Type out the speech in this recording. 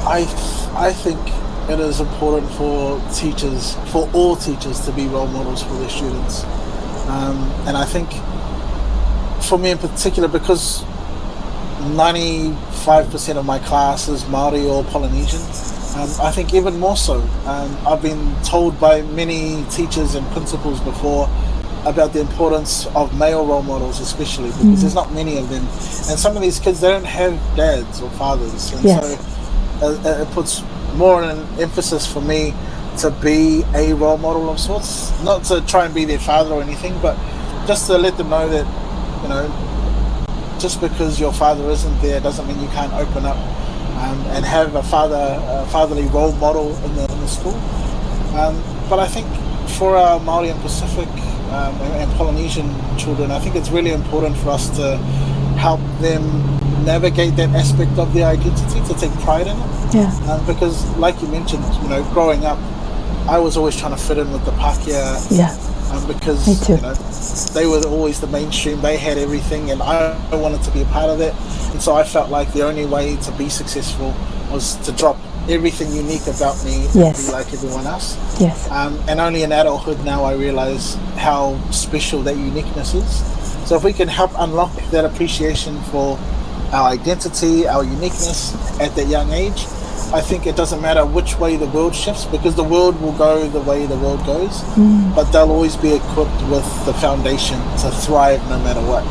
I think it is important for teachers, for all teachers, to be role models for their students. And I think for me in particular, because 95% of my class is Maori or Polynesian, I think even more so. I've been told by many teachers and principals before about the importance of male role models, especially because there's not many of them, and some of these kids, they don't have dads or fathers, and Yes. so it puts more an emphasis for me to be a role model of sorts, not to try and be their father or anything, but just to let them know that, you know, just because your father isn't there doesn't mean you can't open up and have a fatherly role model in the school. But I think for our Māori and Pacific and Polynesian children, I think it's really important for us to help them navigate that aspect of their identity, to take pride in it. Yeah. Because, like you mentioned, you know, growing up, I was always trying to fit in with the Pākehā. Yeah. Because Me too. you know, they were always the mainstream, they had everything, and I wanted to be a part of that. And so I felt like the only way to be successful was to drop everything unique about me and Yes. be like everyone else. Yes. And only in adulthood now I realize how special that uniqueness is. So if we can help unlock that appreciation for our identity, our uniqueness at that young age, I think it doesn't matter which way the world shifts, because the world will go the way the world goes, but they'll always be equipped with the foundation to thrive no matter what.